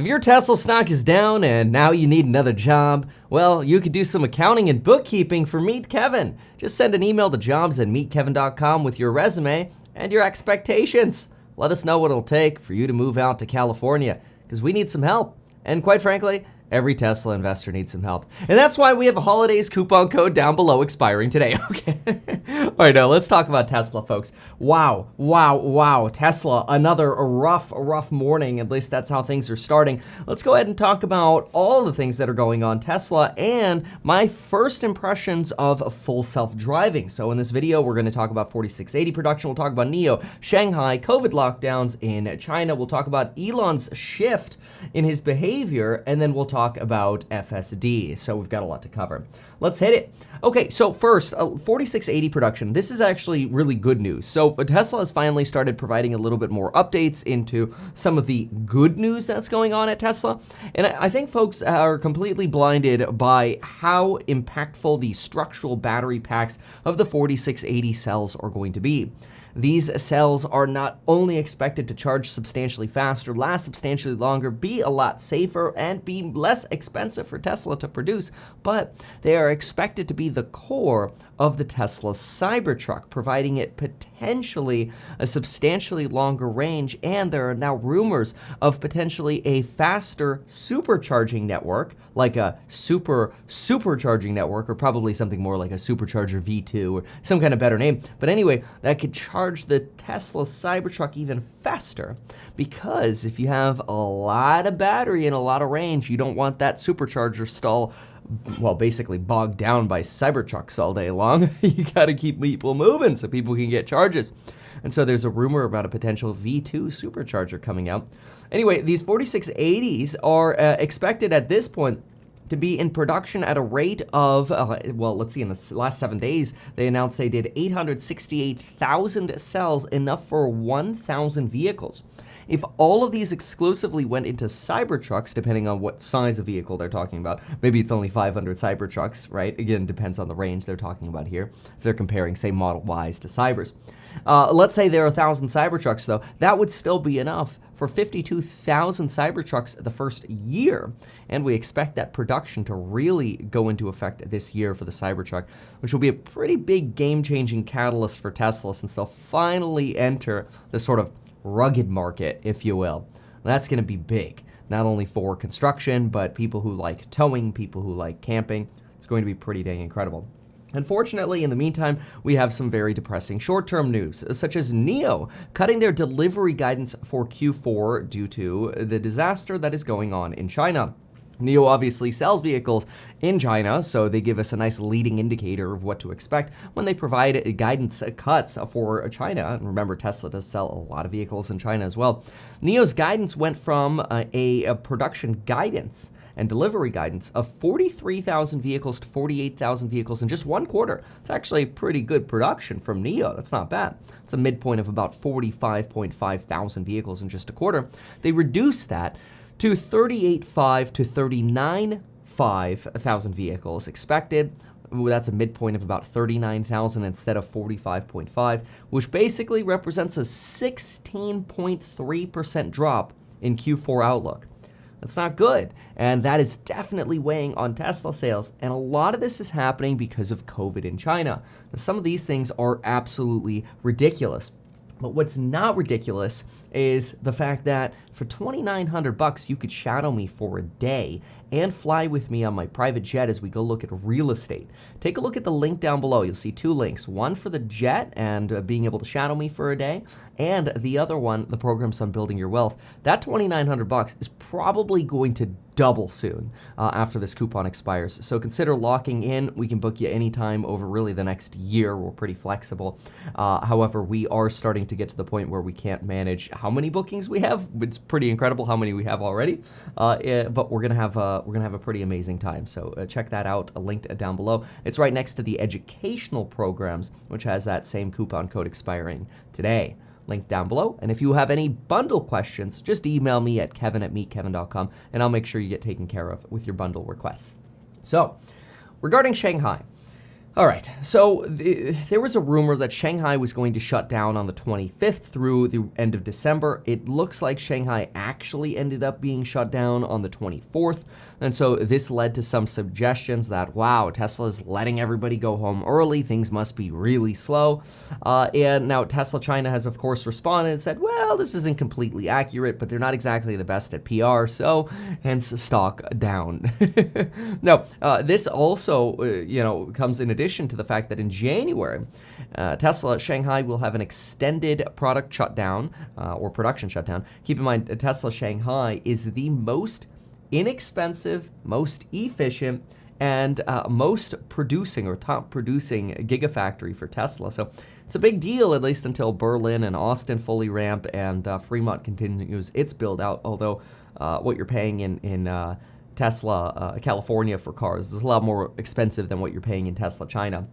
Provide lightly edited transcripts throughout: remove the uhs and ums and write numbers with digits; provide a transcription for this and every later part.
If your Tesla stock is down and now you need another job, well, you could do some accounting and bookkeeping for Meet Kevin. Just send an email to jobs@meetkevin.com with your resume and your expectations. Let us know what it'll take for you to move out to California, because we need some help. And quite frankly, every Tesla investor needs some help. And that's why we have a holidays coupon code down below expiring today, okay? All right, now let's talk about Tesla, folks. Wow. Tesla, another rough morning. At least that's how things are starting. Let's go ahead and talk about all the things that are going on Tesla and my first impressions of full self-driving. So in this video, we're gonna talk about 4680 production. We'll talk about NIO, Shanghai, COVID lockdowns in China. We'll talk about Elon's shift in his behavior, and then we'll talk about FSD. So we've got a lot to cover. Let's hit it. Okay, so first, 4680 production. This is actually really good news. So Tesla has finally started providing a little bit more updates into some of the good news that's going on at Tesla. And I think folks are completely blinded by how impactful the structural battery packs of the 4680 cells are going to be. These cells are not only expected to charge substantially faster, last substantially longer, be a lot safer, and be less expensive for Tesla to produce, but they are expected to be the core of the Tesla Cybertruck, providing it potentially a substantially longer range, and there are now rumors of potentially a faster supercharging network, like a supercharging network, or probably something more like a supercharger V2 or some kind of better name. But anyway, that could charge the Tesla Cybertruck even faster, because if you have a lot of battery and a lot of range, you don't want that supercharger stall, well, basically bogged down by Cybertrucks all day long. You gotta keep people moving so people can get charges. And so there's a rumor about a potential V2 supercharger coming out. Anyway, these 4680s are expected at this point to be in production at a rate of, well, let's see, in the last 7 days, they announced they did 868,000 cells, enough for 1,000 vehicles. If all of these exclusively went into Cybertrucks, depending on what size of vehicle they're talking about, maybe it's only 500 Cybertrucks, right? Again, depends on the range they're talking about here, if they're comparing, say, Model Ys to Cybers. Let's say there are 1,000 Cybertrucks, though. That would still be enough for 52,000 Cybertrucks the first year. And we expect that production to really go into effect this year for the Cybertruck, which will be a pretty big game-changing catalyst for Tesla, since they'll finally enter the sort of rugged market, if you will. That's going to be big, not only for construction, but people who like towing, people who like camping. It's going to be pretty dang incredible. Unfortunately, in the meantime, we have some very depressing short-term news, such as NIO cutting their delivery guidance for Q4 due to the disaster that is going on in China. NIO obviously sells vehicles in China, so they give us a nice leading indicator of what to expect when they provide guidance cuts for China. And remember, Tesla does sell a lot of vehicles in China as well. NIO's guidance went from a production guidance and delivery guidance of 43,000 vehicles to 48,000 vehicles in just one quarter. It's actually pretty good production from NIO. That's not bad. It's a midpoint of about 45.5 thousand vehicles in just a quarter. They reduced that to 38.5 to 39.5 thousand vehicles expected. That's a midpoint of about 39,000 instead of 45.5, which basically represents a 16.3% drop in Q4 outlook. That's not good, and that is definitely weighing on Tesla sales, and a lot of this is happening because of COVID in China. Now, some of these things are absolutely ridiculous. But what's not ridiculous is the fact that for $2,900, you could shadow me for a day and fly with me on my private jet as we go look at real estate. Take a look at the link down below. You'll see two links, one for the jet and being able to shadow me for a day, and the other one, the programs on building your wealth. That $2,900 is probably going to double soon after this coupon expires. So consider locking in. We can book you anytime over really the next year. We're pretty flexible. However, we are starting to get to the point where we can't manage how many bookings we have. It's pretty incredible how many we have already, but we're gonna have a pretty amazing time. So check that out, linked down below. It's right next to the educational programs, which has that same coupon code expiring today. Link down below. And if you have any bundle questions, just email me at kevin@meetkevin.com, and I'll make sure you get taken care of with your bundle requests. So, regarding Shanghai, All right, so there was a rumor that Shanghai was going to shut down on the 25th through the end of December. It looks like Shanghai actually ended up being shut down on the 24th, and so this led to some suggestions that, wow, Tesla's letting everybody go home early, things must be really slow. And now Tesla China has, of course, responded and said, well, this isn't completely accurate, but they're not exactly the best at PR, so hence stock down. Now, this also, comes in addition to the fact that in January, Tesla Shanghai will have an extended product shutdown or production shutdown. Keep in mind, Tesla Shanghai is the most inexpensive, most efficient, and most producing or top producing gigafactory for Tesla. So it's a big deal, at least until Berlin and Austin fully ramp and Fremont continues its build out, although what you're paying in Tesla California for cars is a lot more expensive than what you're paying in Tesla China.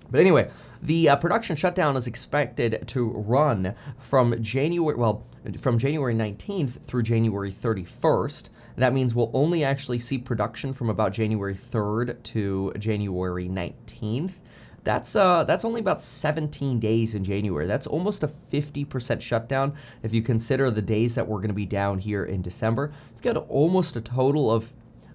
But anyway, the production shutdown is expected to run from January 19th through January 31st. That means we'll only actually see production from about January 3rd to January 19th. That's only about 17 days in January. That's almost a 50% shutdown if you consider the days that we're going to be down here in December. You've got almost a total of,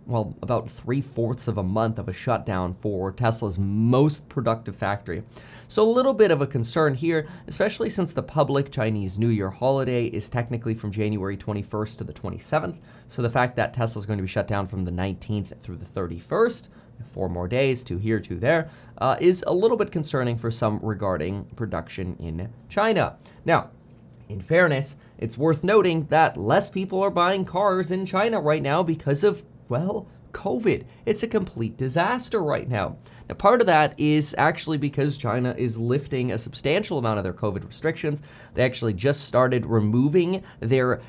well, about 3/4 of a month of a shutdown for Tesla's most productive factory. So a little bit of a concern here, especially since the public Chinese New Year holiday is technically from January 21st to the 27th. So the fact that Tesla's going to be shut down from the 19th through the 31st, 4 more days, 2 here, 2 there, is a little bit concerning for some regarding production in China. Now, in fairness, it's worth noting that less people are buying cars in China right now because of, well, COVID. It's a complete disaster right now. Now, part of that is actually because China is lifting a substantial amount of their COVID restrictions. They actually just started removing their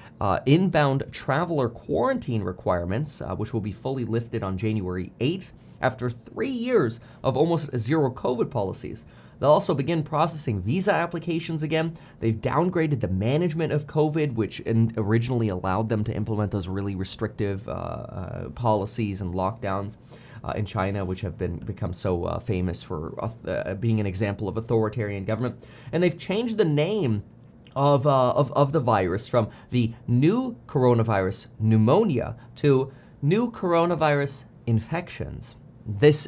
inbound traveler quarantine requirements, which will be fully lifted on January 8th after 3 years of almost zero COVID policies. They'll also begin processing visa applications again. They've downgraded the management of COVID, which originally allowed them to implement those really restrictive policies and lockdowns in China, which have become so famous for being an example of authoritarian government. And they've changed the name of the virus from the new coronavirus pneumonia to new coronavirus infections.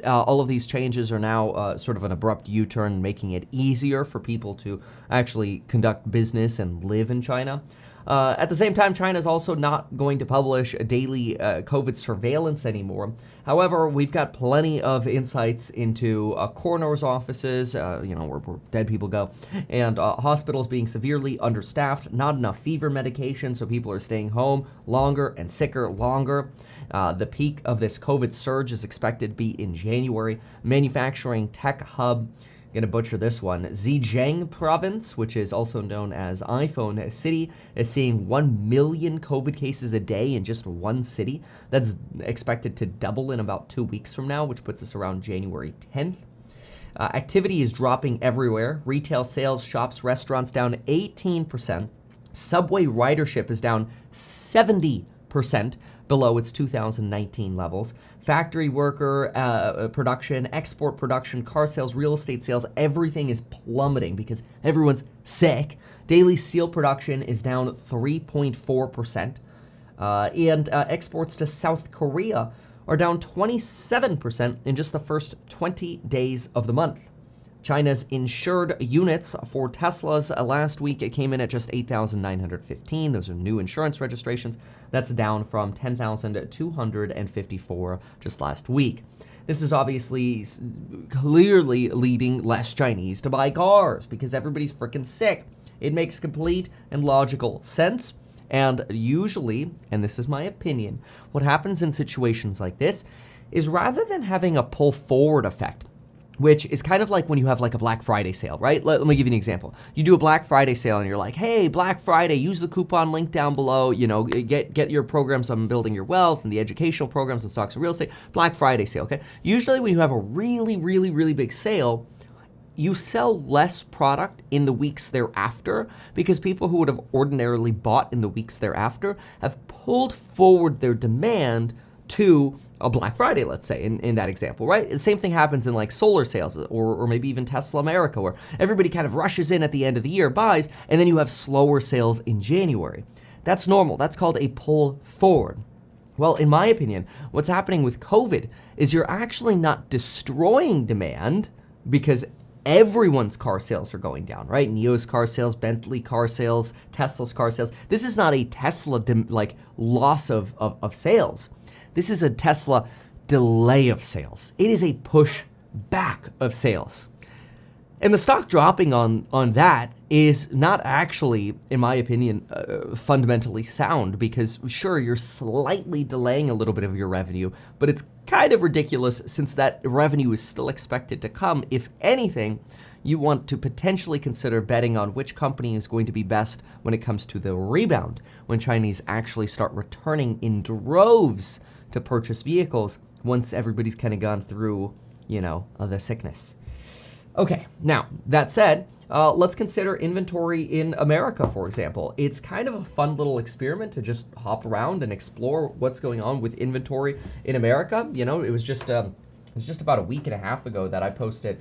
All of these changes are now sort of an abrupt U-turn, making it easier for people to actually conduct business and live in China. At the same time, China is also not going to publish a daily COVID surveillance anymore. However, we've got plenty of insights into coroners' offices, where dead people go, and hospitals being severely understaffed, not enough fever medication, so people are staying home longer and sicker longer. The peak of this COVID surge is expected to be in January. Manufacturing tech hub, going to butcher this one, Zhejiang province, which is also known as iPhone City, is seeing 1 million COVID cases a day in just one city. That's expected to double in about 2 weeks from now, which puts us around January 10th. Activity is dropping everywhere. Retail sales, shops, restaurants down 18%. Subway ridership is down 70% below its 2019 levels. Factory worker production, export production, car sales, real estate sales, everything is plummeting because everyone's sick. Daily steel production is down 3.4%. And exports to South Korea are down 27% in just the first 20 days of the month. China's insured units for Teslas last week, it came in at just 8,915. Those are new insurance registrations. That's down from 10,254 just last week. This is obviously clearly leading less Chinese to buy cars because everybody's freaking sick. It makes complete and logical sense. And usually, and this is my opinion, what happens in situations like this is rather than having a pull forward effect, which is kind of like when you have like a Black Friday sale, right? Let me give you an example. You do a Black Friday sale and you're like, hey, Black Friday, use the coupon link down below, get your programs on building your wealth and the educational programs and stocks and real estate, Black Friday sale, okay? Usually when you have a really, really, really big sale, you sell less product in the weeks thereafter because people who would have ordinarily bought in the weeks thereafter have pulled forward their demand to a Black Friday, let's say, in that example, right? The same thing happens in like solar sales or maybe even Tesla America, where everybody kind of rushes in at the end of the year, buys, and then you have slower sales in January. That's normal. That's called a pull forward. Well, in my opinion, what's happening with COVID is you're actually not destroying demand because everyone's car sales are going down, right? NIO's car sales, Bentley car sales, Tesla's car sales. This is not a Tesla loss of sales. This is a Tesla delay of sales. It is a push back of sales. And the stock dropping on that is not actually, in my opinion, fundamentally sound, because sure, you're slightly delaying a little bit of your revenue, but it's kind of ridiculous since that revenue is still expected to come. If anything, you want to potentially consider betting on which company is going to be best when it comes to the rebound, when Chinese actually start returning in droves to purchase vehicles once everybody's kind of gone through, the sickness. Okay, now, that said, let's consider inventory in America, for example. It's kind of a fun little experiment to just hop around and explore what's going on with inventory in America. It was just about a week and a half ago that I posted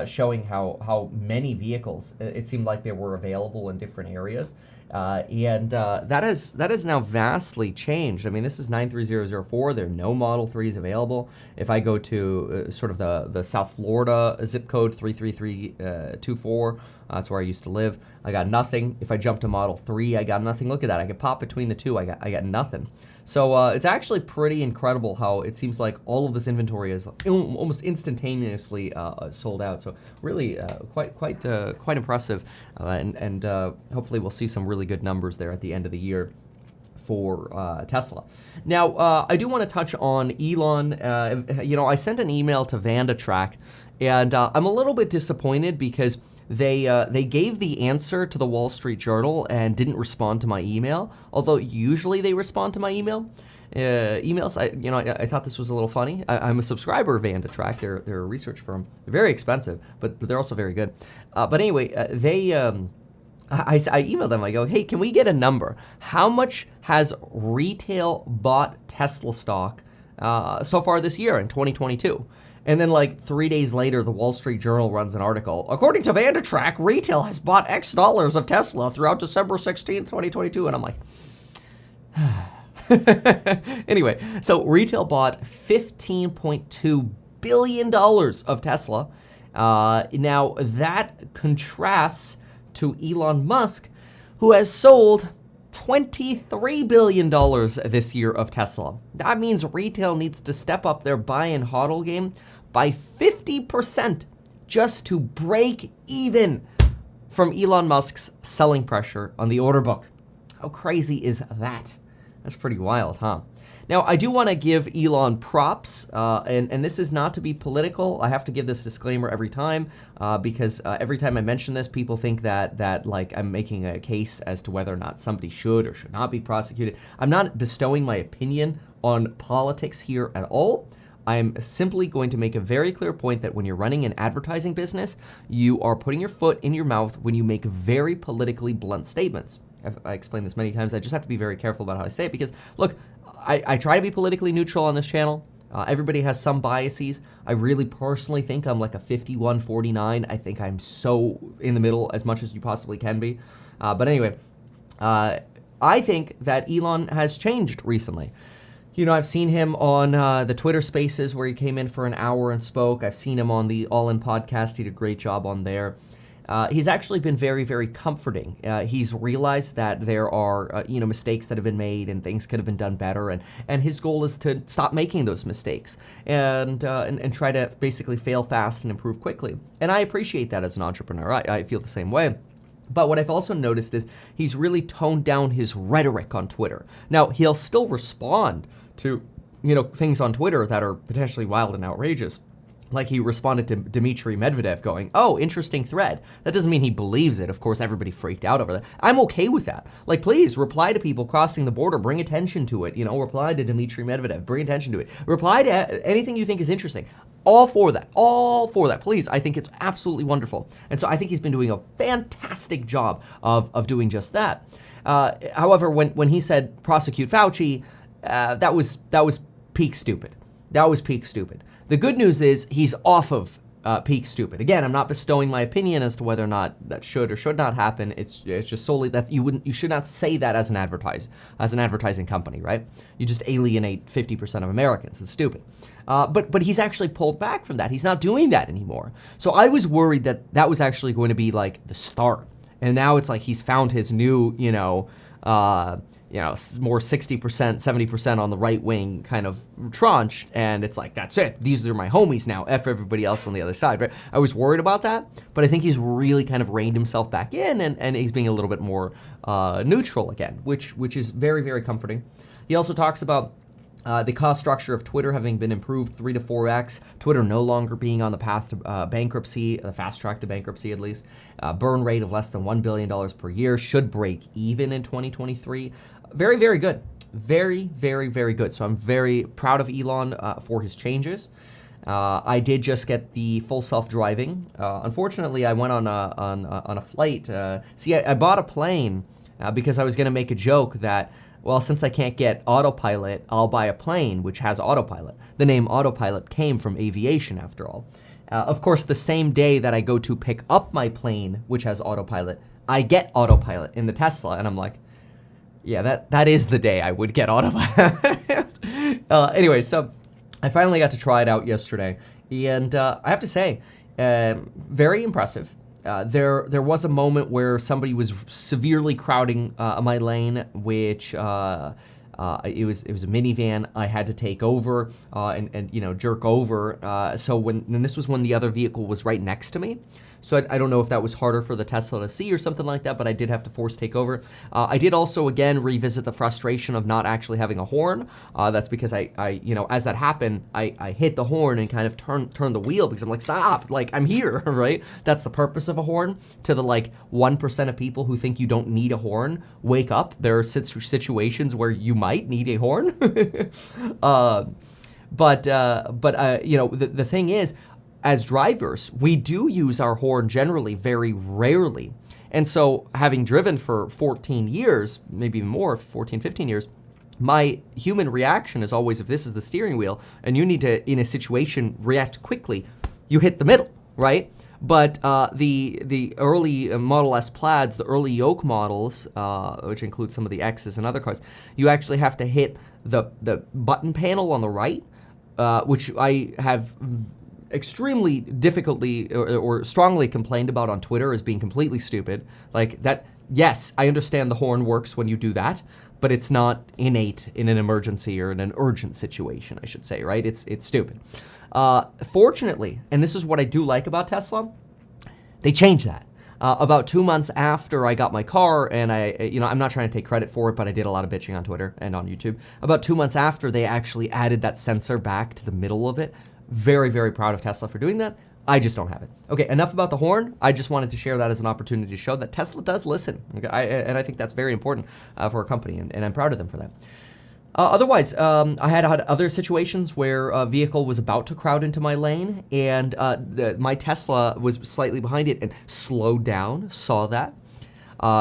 showing how many vehicles it seemed like they were available in different areas. And that has now vastly changed. I mean, this is 93004. There are no Model 3s available. If I go to sort of the South Florida zip code 33324, that's where I used to live, I got nothing. If I jump to Model 3, I got nothing. Look at that. I could pop between the two. I got nothing. So it's actually pretty incredible how it seems like all of this inventory is almost instantaneously sold out. So really quite impressive, and hopefully we'll see some really good numbers there at the end of the year for Tesla. Now, I do want to touch on Elon. I sent an email to VandaTrack, and I'm a little bit disappointed because they gave the answer to the Wall Street Journal and didn't respond to my email, although usually they respond to my emails. I thought this was a little funny. I'm a subscriber of VandaTrack. They're a research firm. They're very expensive, but they're also very good. But anyway, I emailed them. I go, hey, can we get a number? How much has retail bought Tesla stock so far this year in 2022? And then like 3 days later, the Wall Street Journal runs an article. According to VandaTrack, retail has bought X dollars of Tesla throughout December 16th, 2022. And I'm like, anyway, so retail bought $15.2 billion of Tesla. Now that contrasts to Elon Musk, who has sold $23 billion this year of Tesla. That means retail needs to step up their buy and hodl game by 50% just to break even from Elon Musk's selling pressure on the order book. How crazy is that? That's pretty wild, huh? Now, I do want to give Elon props, and this is not to be political. I have to give this disclaimer every time because every time I mention this, people think that like I'm making a case as to whether or not somebody should or should not be prosecuted. I'm not bestowing my opinion on politics here at all. I'm simply going to make a very clear point that when you're running an advertising business, you are putting your foot in your mouth when you make very politically blunt statements. I explained this many times. I just have to be very careful about how I say it because, look, I try to be politically neutral on this channel. Everybody has some biases. I really personally think I'm like a 51-49. I think I'm so in the middle as much as you possibly can be. But anyway, I think that Elon has changed recently. I've seen him on the Twitter Spaces where he came in for an hour and spoke. I've seen him on the All In podcast. He did a great job on there. He's actually been very, very comforting. He's realized that there are, mistakes that have been made and things could have been done better. And his goal is to stop making those mistakes and try to basically fail fast and improve quickly. And I appreciate that as an entrepreneur. I feel the same way. But what I've also noticed is he's really toned down his rhetoric on Twitter. Now, he'll still respond to, things on Twitter that are potentially wild and outrageous. Like he responded to Dmitry Medvedev going, oh, interesting thread. That doesn't mean he believes it. Of course, everybody freaked out over that. I'm okay with that. Like, please reply to people crossing the border. Bring attention to it. Reply to Dmitry Medvedev. Bring attention to it. Reply to anything you think is interesting. All for that. All for that. Please. I think it's absolutely wonderful. And so I think he's been doing a fantastic job of doing just that. However, when he said prosecute Fauci, that was peak stupid. That was peak stupid. The good news is he's off of peak stupid. Again, I'm not bestowing my opinion as to whether or not that should or should not happen. It's just solely that you should not say that as an advertising company, right? You just alienate 50% of Americans. It's stupid. But he's actually pulled back from that. He's not doing that anymore. So I was worried that was actually going to be like the start. And now it's like he's found his new, more 60%, 70% on the right wing kind of tranche, and it's like, that's it. These are my homies now. F everybody else on the other side, right? I was worried about that, but I think he's really kind of reined himself back in, and he's being a little bit more neutral again, which is very, very comforting. He also talks about the cost structure of Twitter having been improved 3 to 4x, Twitter no longer being on the path to bankruptcy, the fast track to bankruptcy at least, burn rate of less than $1 billion per year, should break even in 2023. Very, very good. Very, very, very good. So I'm very proud of Elon for his changes. I did just get the full self-driving. Unfortunately, I went on a flight. I bought a plane because I was going to make a joke that, well, since I can't get autopilot, I'll buy a plane which has autopilot. The name autopilot came from aviation, after all. Of course, the same day that I go to pick up my plane, which has autopilot, I get autopilot in the Tesla, and I'm like, yeah, that is the day I would get autopilot. Anyway, so I finally got to try it out yesterday, and I have to say, very impressive. There was a moment where somebody was severely crowding my lane, which it was a minivan. I had to take over and jerk over. So this was when the other vehicle was right next to me. So I don't know if that was harder for the Tesla to see or something like that, but I did have to force take over. I did also, again, revisit the frustration of not actually having a horn. That's because I as that happened, I hit the horn and kind of turned the wheel because I'm like, stop, like, I'm here, right? That's the purpose of a horn. To the 1% of people who think you don't need a horn, wake up. There are situations where you might need a horn. But the thing is, as drivers, we do use our horn generally very rarely. And so having driven for 14 years, maybe even more, 14, 15 years, my human reaction is always, if this is the steering wheel and you need to, in a situation, react quickly, you hit the middle, right? But the early Model S Plaids, the early yoke models, which include some of the X's and other cars, you actually have to hit the button panel on the right, which I have extremely difficultly or strongly complained about on Twitter as being completely stupid. Like that, yes, I understand the horn works when you do that, but it's not innate in an emergency or in an urgent situation, I should say, right? It's stupid. Fortunately, and this is what I do like about Tesla, they changed that. About 2 months after I got my car, and I'm not trying to take credit for it, but I did a lot of bitching on Twitter and on YouTube. About 2 months after, they actually added that sensor back to the middle of it. Very, very proud of Tesla for doing that. I just don't have it. Okay, enough about the horn. I just wanted to share that as an opportunity to show that Tesla does listen. Okay, and I think that's very important for a company, and I'm proud of them for that. Otherwise, I had other situations where a vehicle was about to crowd into my lane, and my Tesla was slightly behind it and slowed down, saw that.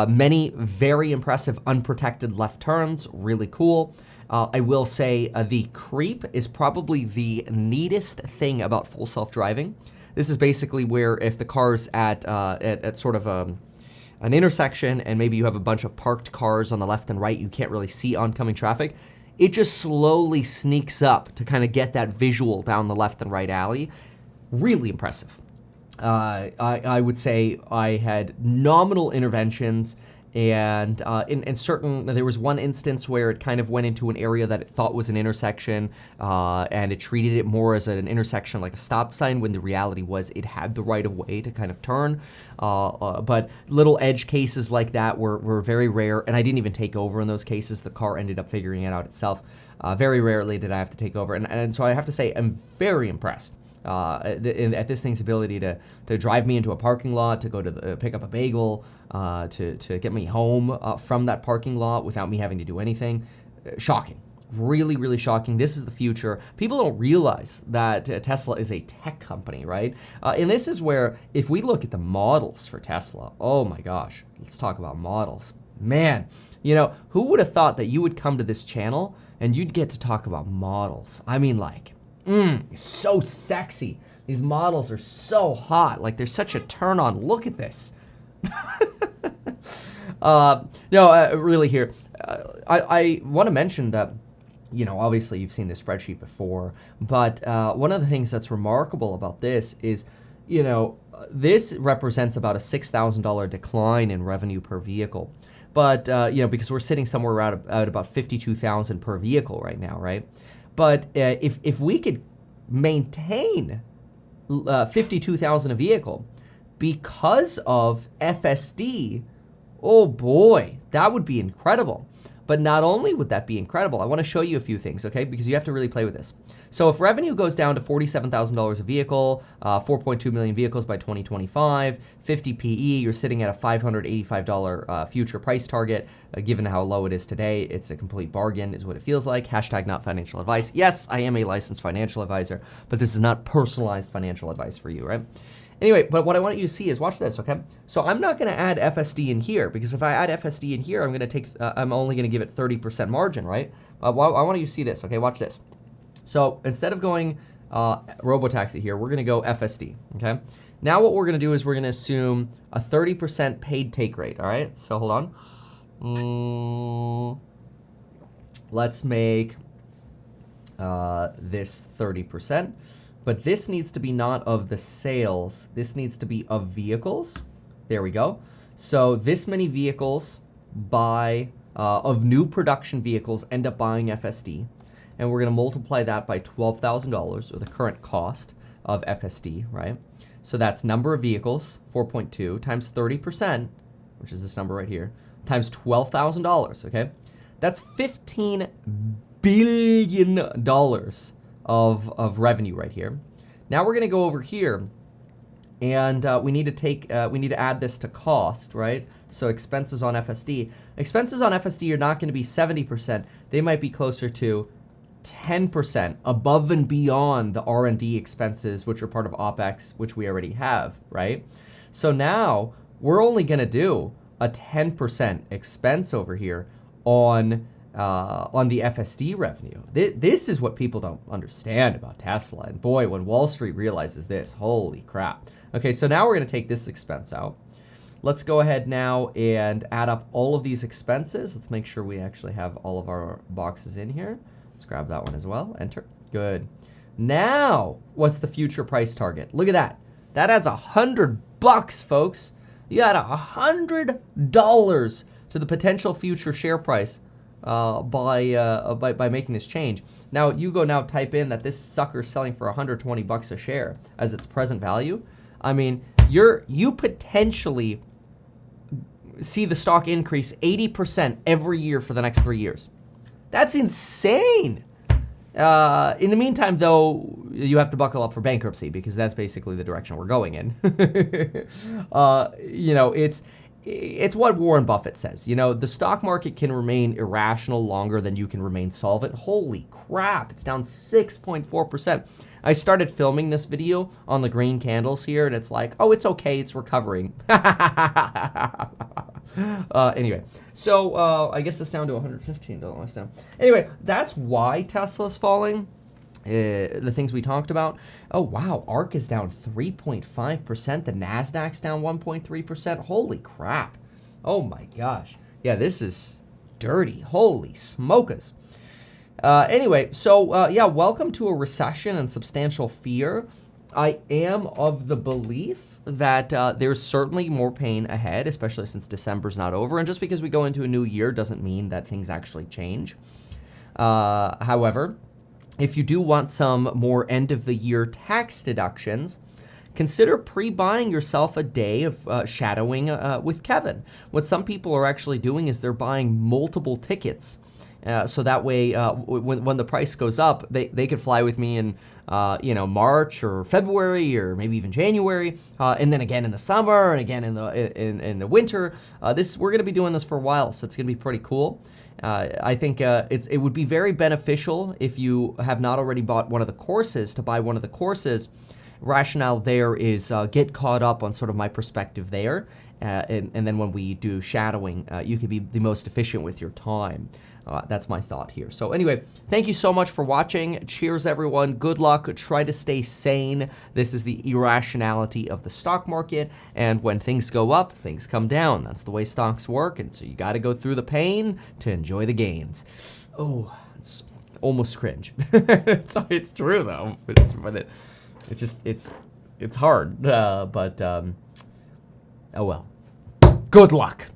Many very impressive unprotected left turns, really cool. I will say the creep is probably the neatest thing about full self-driving. This is basically where if the car's at sort of an intersection and maybe you have a bunch of parked cars on the left and right, you can't really see oncoming traffic, it just slowly sneaks up to kind of get that visual down the left and right alley. Really impressive. I would say I had nominal interventions. And in certain, there was one instance where it kind of went into an area that it thought was an intersection, and it treated it more as an intersection like a stop sign, when the reality was it had the right of way to kind of turn. But little edge cases like that were very rare, and I didn't even take over in those cases. The car ended up figuring it out itself. Very rarely did I have to take over, and so I have to say I'm very impressed. At this thing's ability to drive me into a parking lot, to go to pick up a bagel, to get me home from that parking lot without me having to do anything. Shocking. Really, really shocking. This is the future. People don't realize that Tesla is a tech company, right? And this is where, if we look at the models for Tesla, oh my gosh, let's talk about models. Man, you know, who would have thought that you would come to this channel and you'd get to talk about models? I mean, like, so sexy. These models are so hot. Like, they're such a turn on. Look at this. Really here, I want to mention that, you know, obviously you've seen this spreadsheet before, but one of the things that's remarkable about this is, you know, this represents about a $6,000 decline in revenue per vehicle. But, you know, because we're sitting somewhere around at about 52,000 per vehicle right now, right? But if we could maintain 52,000 a vehicle because of FSD, oh boy, that would be incredible. But not only would that be incredible, I want to show you a few things, okay? Because you have to really play with this. So if revenue goes down to $47,000 a vehicle, 4.2 million vehicles by 2025, 50 PE, you're sitting at a $585 future price target. Given how low it is today, it's a complete bargain is what it feels like. Hashtag not financial advice. Yes, I am a licensed financial advisor, but this is not personalized financial advice for you, right? Anyway, but what I want you to see is, watch this, okay? So I'm not gonna add FSD in here, because if I add FSD in here, I'm only gonna give it 30% margin, right? I want you to see this, okay? Watch this. So instead of going RoboTaxi here, we're gonna go FSD, okay? Now what we're gonna do is we're gonna assume a 30% paid take rate, all right? So hold on. Let's make this 30%. But this needs to be not of the sales. This needs to be of vehicles. There we go. So this many vehicles of new production vehicles end up buying FSD. And we're going to multiply that by $12,000, or the current cost of FSD, right? So that's number of vehicles, 4.2, times 30%, which is this number right here, times $12,000, okay? That's $15 billion of revenue right here. Now we're gonna go over here, and we need to add this to cost, right? So expenses on FSD. Expenses on FSD are not gonna be 70%. They might be closer to 10% above and beyond the R&D expenses, which are part of OpEx, which we already have, right? So now we're only gonna do a 10% expense over here on the FSD revenue. This is what people don't understand about Tesla. And boy, when Wall Street realizes this, holy crap. Okay, so now we're gonna take this expense out. Let's go ahead now and add up all of these expenses. Let's make sure we actually have all of our boxes in here. Let's grab that one as well, enter, good. Now, what's the future price target? Look at that. That adds $100, folks. You add $100 to the potential future share price by making this change. Now you go now type in that this sucker's selling for $120 a share as its present value. I mean, you potentially see the stock increase 80% every year for the next 3 years. That's insane. In the meantime, though, you have to buckle up for bankruptcy, because that's basically the direction we're going in. You know, it's what Warren Buffett says. You know, the stock market can remain irrational longer than you can remain solvent. Holy crap, it's down 6.4%. I started filming this video on the green candles here, and it's like, oh, it's okay, it's recovering. Anyway, so I guess it's down to $115 down. Anyway, that's why Tesla's falling. The things we talked about. Oh, wow. ARK is down 3.5%. The NASDAQ's down 1.3%. Holy crap. Oh, my gosh. Yeah, this is dirty. Holy smokers. Anyway, so, yeah, welcome to a recession and substantial fear. I am of the belief that there's certainly more pain ahead, especially since December's not over. And just because we go into a new year doesn't mean that things actually change. However, if you do want some more end-of-the-year tax deductions, consider pre-buying yourself a day of shadowing with Kevin. What some people are actually doing is they're buying multiple tickets. So that way, when the price goes up, they could fly with me in, March or February or maybe even January, and then again in the summer and again in the winter. We're going to be doing this for a while, so it's going to be pretty cool. I think it would be very beneficial if you have not already bought one of the courses to buy one of the courses, rationale there is get caught up on sort of my perspective there. And then when we do shadowing, you can be the most efficient with your time. That's my thought here. So anyway, thank you so much for watching. Cheers, everyone. Good luck. Try to stay sane. This is the irrationality of the stock market. And when things go up, things come down. That's the way stocks work. And so you got to go through the pain to enjoy the gains. Oh, it's almost cringe. It's true, though. It's hard. Oh, well. Good luck.